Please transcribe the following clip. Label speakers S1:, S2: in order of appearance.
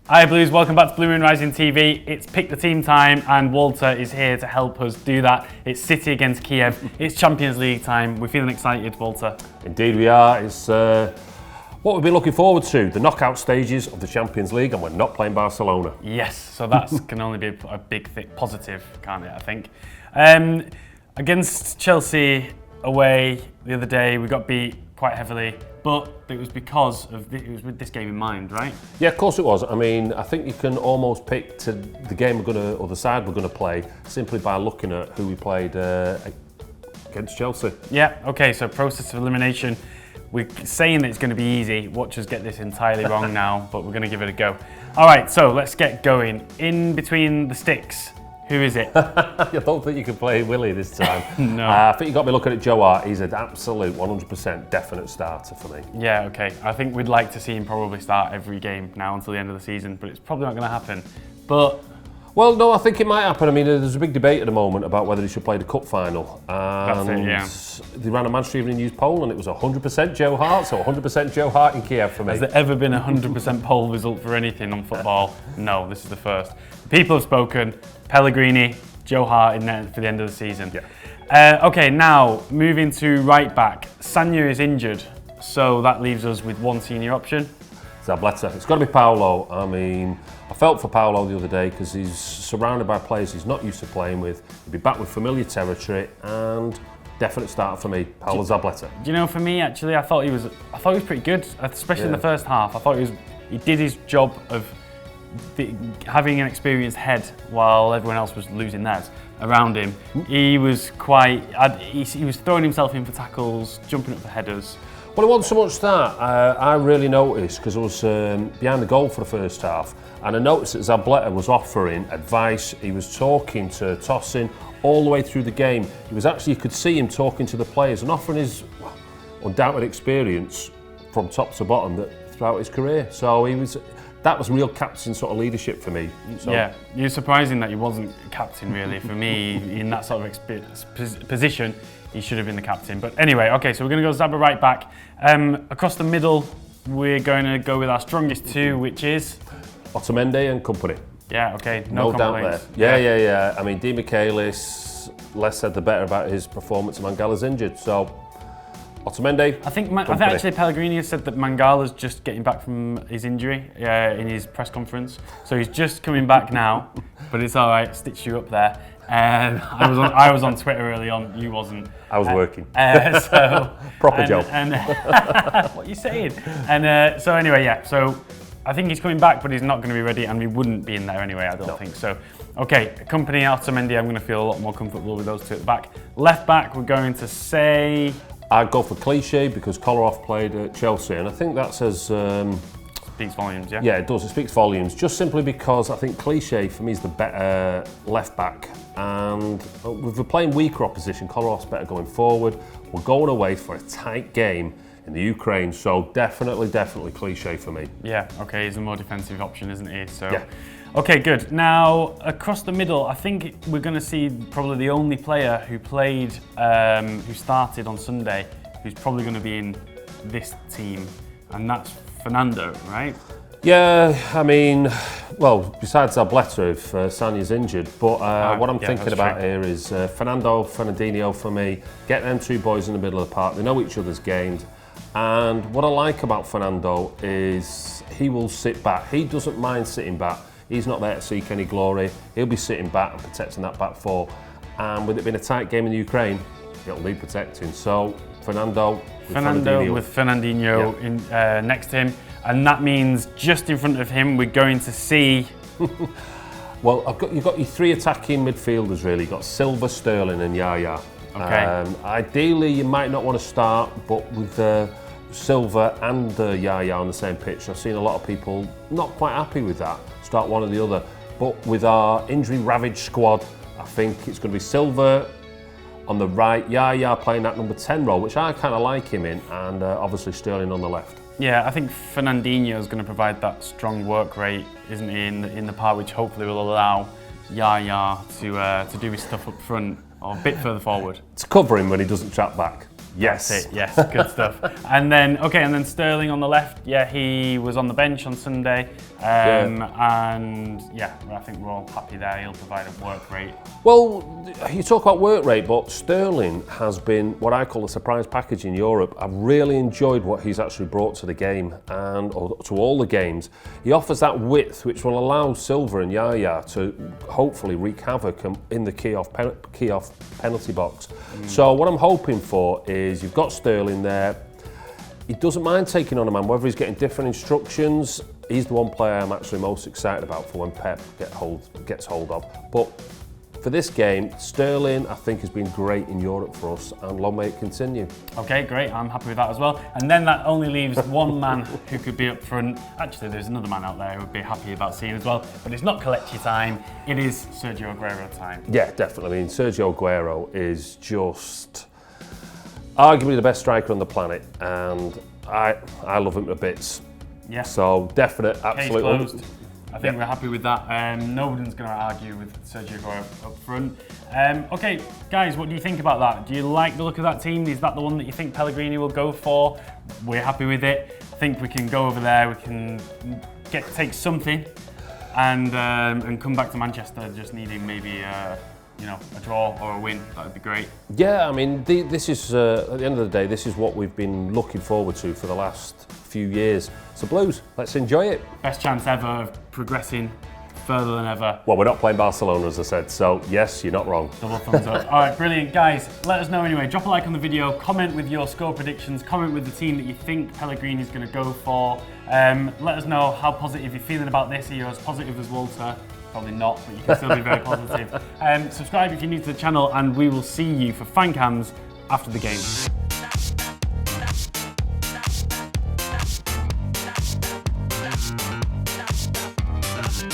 S1: Hi Blues, welcome back to Blue Moon Rising TV. It's pick the team time and Walter is here to help us do that. It's City against Kiev. It's Champions League time. We're feeling excited, Walter.
S2: Indeed we are. It's what we've been looking forward to, the knockout stages of the Champions League, and we're not playing Barcelona.
S1: Yes, so that can only be a big positive, can't it, I think. Against Chelsea away the other day, we got beat quite heavily, but it was because of it was with this game in mind, right?
S2: Yeah, of course it was. I mean, I think you can almost pick to the game or the side we're going to play simply by looking at who we played against Chelsea.
S1: Yeah, okay, so process of elimination. We're saying that it's going to be easy. Watch us get this entirely wrong now, but we're going to give it a go. All right, so let's get going. In between the sticks, who is it?
S2: I don't think you can play Willie this time.
S1: No.
S2: I think you've got to be looking at Joe Hart. He's an absolute 100% definite starter for me.
S1: Yeah, okay. I think we'd like to see him probably start every game now until the end of the season, but it's probably not going to happen. But
S2: well, no, I think it might happen. I mean, there's a big debate at the moment about whether he should play the cup final.
S1: That's it, yeah.
S2: They ran a Manchester Evening News poll and it was 100% Joe Hart, so 100% Joe Hart in Kiev for me.
S1: Has there ever been a 100% poll result for anything on football? No, this is the first. People have spoken. Pellegrini, Joe Hart in there for the end of the season.
S2: Yeah.
S1: Okay, now moving to right back. Sanya is injured, so that leaves us with one senior option.
S2: Zabletta. It's got to be Paolo. I mean, I felt for Paolo the other day because he's surrounded by players he's not used to playing with. He'll be back with familiar territory and definite starter for me, Paolo Zabletta.
S1: Do you know, for me actually, I thought he was pretty good, especially in the first half. I thought he did his job of having an experienced head while everyone else was losing theirs around him. He was he was throwing himself in for tackles, jumping up for headers.
S2: Well, it wasn't so much that. I really noticed because I was behind the goal for the first half and I noticed that Zabletta was offering advice. He was talking to Tosin all the way through the game. He was actually, you could see him talking to the players and offering his undoubted experience from top to bottom throughout his career. So that was real captain sort of leadership for me. So. Yeah,
S1: you're surprising that he wasn't captain really. For me, in that sort of position, he should have been the captain. But anyway, okay, so we're going to go Zabba right back. Across the middle, we're going to go with our strongest two, which is
S2: Otamendi and company.
S1: Yeah, okay, no complaints.
S2: Doubt there. Yeah. I mean, Di Michaelis, less said the better about his performance. Mangala's injured, so Otamendi.
S1: I think actually Pellegrini has said that Mangala's just getting back from his injury in his press conference. So he's just coming back now, but it's all right, stitched you up there. I was on Twitter early on, you wasn't.
S2: I was working.
S1: Proper
S2: job.
S1: What are you saying? And so anyway, yeah, so I think he's coming back, but he's not going to be ready, and we wouldn't be in there anyway, I don't think. So, okay, company Otamendi, I'm going to feel a lot more comfortable with those two at the back. Left back, we're going to say
S2: I'd go for Cliche because Kolarov played at Chelsea, and I think that says
S1: speaks volumes, yeah?
S2: Yeah, it does. It speaks volumes, just simply because I think Cliche for me is the better left back, and if we're playing weaker opposition, Kolarov's better going forward. We're going away for a tight game in the Ukraine, so definitely Cliche for me.
S1: Yeah, okay, he's a more defensive option, isn't he? So.
S2: Yeah.
S1: Okay, good. Now, across the middle, I think we're going to see probably the only player who played, who started on Sunday, who's probably going to be in this team, and that's Fernando, right?
S2: Yeah, I mean, well, besides Zabletta if Sanya's injured, but what I'm thinking about here is Fernandinho for me. Get them two boys in the middle of the park. They know each other's games. And what I like about Fernando is he will sit back. He doesn't mind sitting back. He's not there to seek any glory. He'll be sitting back and protecting that back four. And with it being a tight game in the Ukraine, it'll need protecting. So Fernando with Fernandinho
S1: in, next to him. And that means just in front of him, we're going to see...
S2: Well, you've got your three attacking midfielders really. You've got Silva, Sterling and Yaya.
S1: Okay.
S2: Ideally, you might not want to start, but with Silva and Yaya on the same pitch, I've seen a lot of people not quite happy with that. Start one or the other. But with our injury-ravaged squad, I think it's going to be Silva on the right, Yaya playing that number 10 role, which I kind of like him in, and obviously Sterling on the left.
S1: Yeah, I think Fernandinho is going to provide that strong work rate, isn't he, in the part which hopefully will allow Yaya to do his stuff up front or a bit further forward.
S2: To cover him when he doesn't track back. Yes.
S1: That's it, yes, good stuff. And then Sterling on the left, yeah, he was on the bench on Sunday. And yeah, I think we're all happy there. He'll provide a work rate.
S2: Well, you talk about work rate, but Sterling has been what I call a surprise package in Europe. I've really enjoyed what he's actually brought to the game or to all the games. He offers that width which will allow Silva and Yaya to hopefully wreak havoc in the Kiev penalty box. So what I'm hoping for is you've got Sterling there. He doesn't mind taking on a man, whether he's getting different instructions. He's the one player I'm actually most excited about for when Pep gets hold of. But for this game, Sterling, I think, has been great in Europe for us, and long may it continue.
S1: Okay, great. I'm happy with that as well. And then that only leaves one man who could be up front. Actually, there's another man out there who would be happy about seeing as well. But it's not Kelechi time. It is Sergio Aguero time.
S2: Yeah, definitely. I mean, Sergio Aguero is just arguably the best striker on the planet, and I love him to bits.
S1: Yeah.
S2: So definite, absolute.
S1: Case closed. I think we're happy with that. Nobody's going to argue with Sergio Aguero up front. Okay, guys, what do you think about that? Do you like the look of that team? Is that the one that you think Pellegrini will go for? We're happy with it. I think we can go over there. We can take something and come back to Manchester, just needing maybe a draw or a win. That would be great.
S2: Yeah, I mean, this is at the end of the day, this is what we've been looking forward to for the last few years. So Blues, let's enjoy it.
S1: Best chance ever of progressing further than ever.
S2: Well, we're not playing Barcelona, as I said, so yes, you're not wrong.
S1: Double thumbs up. All right, brilliant. Guys, let us know anyway. Drop a like on the video, comment with your score predictions, comment with the team that you think Pellegrini's going to go for. Let us know how positive you're feeling about this. Are you as positive as Walter? Probably not, but you can still be very positive. Subscribe if you're new to the channel, and we will see you for fan cams after the game.